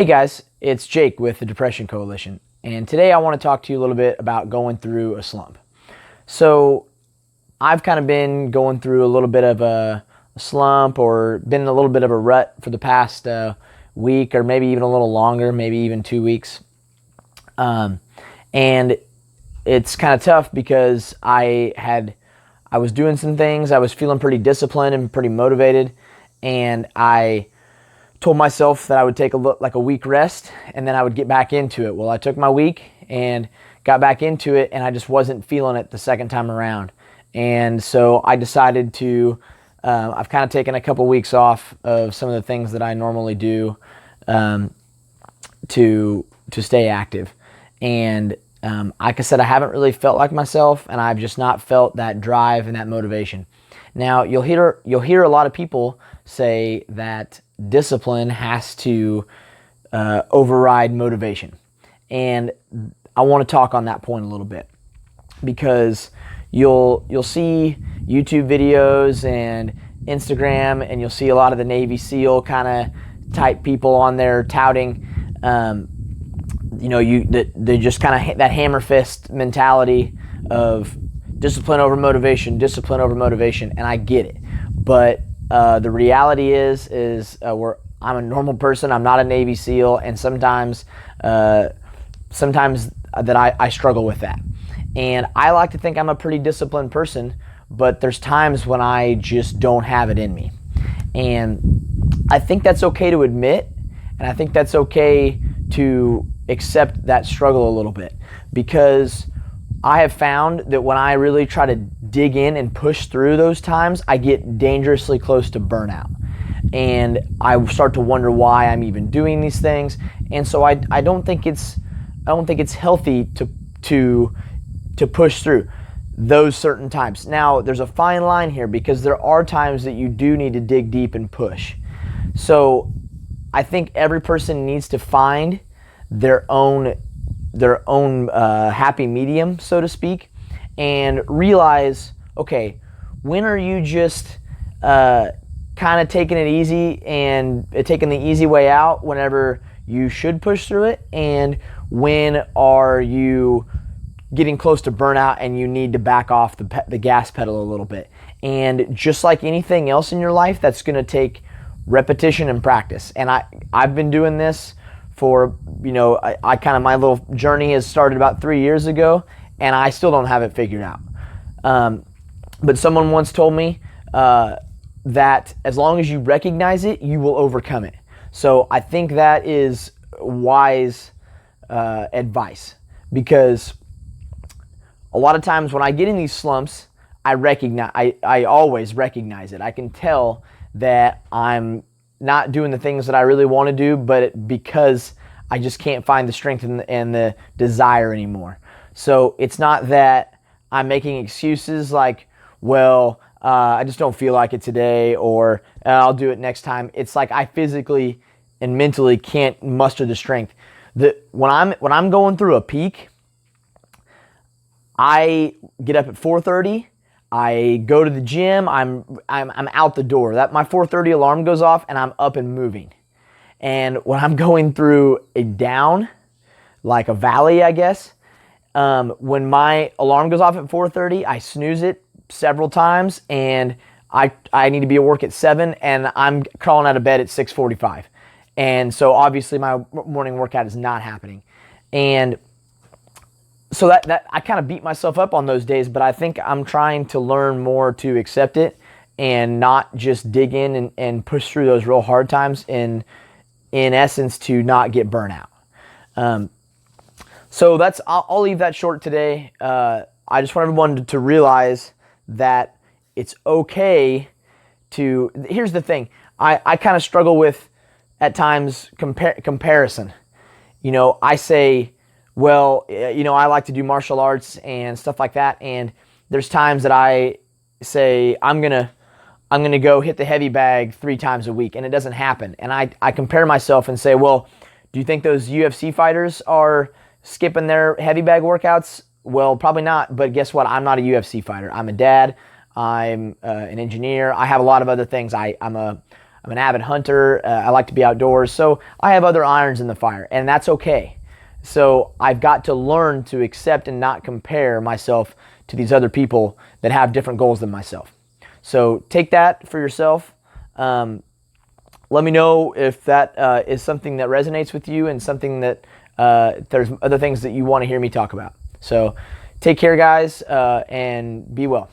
Hey guys, it's Jake with the Depression Coalition, and today I want to talk to you a little bit about going through a slump. So, I've kind of been going through a little bit of a slump, or been in a little bit of a rut for the past week, or maybe even a little longer, maybe even 2 weeks. And it's kind of tough because I was doing some things, I was feeling pretty disciplined and pretty motivated, and I told myself that I would take a week rest and then I would get back into it. Well, I took my week and got back into it, and I just wasn't feeling it the second time around. And so I decided to, I've kind of taken a couple weeks off of some of the things that I normally do to stay active. And like I said, I haven't really felt like myself, and I've just not felt that drive and that motivation. Now, you'll hear a lot of people say that discipline has to override motivation. And I want to talk on that point a little bit, because you'll see YouTube videos and Instagram, and you'll see a lot of the Navy SEAL kind of type people on there touting, they just kind of that hammer fist mentality of discipline over motivation, and I get it. But the reality is I'm a normal person. I'm not a Navy SEAL, and sometimes that I struggle with that. And I like to think I'm a pretty disciplined person, but there's times when I just don't have it in me. And I think that's okay to admit, and I think that's okay to accept that struggle a little bit, because I have found that when I really try to dig in and push through those times, I get dangerously close to burnout. And I start to wonder why I'm even doing these things. And so I don't think it's healthy to push through those certain times. Now, there's a fine line here, because there are times that you do need to dig deep and push. So I think every person needs to find their own happy medium, so to speak, and realize, okay, when are you just kind of taking it easy and taking the easy way out whenever you should push through it, and when are you getting close to burnout and you need to back off the gas pedal a little bit. And just like anything else in your life, that's going to take repetition and practice. And I've been doing this for, I kind of, my little journey has started about 3 years ago, and I still don't have it figured out. But someone once told me that as long as you recognize it, you will overcome it. So I think that is wise advice, because a lot of times when I get in these slumps, I always recognize it. I can tell that I'm not doing the things that I really want to do, but because I just can't find the strength and the desire anymore. So it's not that I'm making excuses like, well, I just don't feel like it today, or I'll do it next time. It's like I physically and mentally can't muster the strength. When I'm going through a peak, I get up at 4:30. I go to the gym. I'm out the door. My 4:30 alarm goes off, and I'm up and moving. And when I'm going through a down, like a valley, I guess, when my alarm goes off at 4:30, I snooze it several times, and I need to be at work at 7, and I'm crawling out of bed at 6:45. And so obviously my morning workout is not happening. And so that I kind of beat myself up on those days, but I think I'm trying to learn more to accept it and not just dig in and push through those real hard times, in essence, to not get burnout. So I'll leave that short today. I just want everyone to realize that it's okay to, here's the thing, I kind of struggle with, at times, comparison. I say, well, I like to do martial arts and stuff like that, and there's times that I say I'm gonna go hit the heavy bag 3 times a week, and it doesn't happen. And I compare myself and say, well, do you think those UFC fighters are skipping their heavy bag workouts? Well, probably not, but guess what? I'm not a UFC fighter. I'm a dad. I'm an engineer. I have a lot of other things. I'm a I'm an avid hunter. I like to be outdoors. So I have other irons in the fire, and that's okay. So I've got to learn to accept and not compare myself to these other people that have different goals than myself. So take that for yourself. Let me know if that is something that resonates with you and something that there's other things that you want to hear me talk about. So take care, guys, and be well.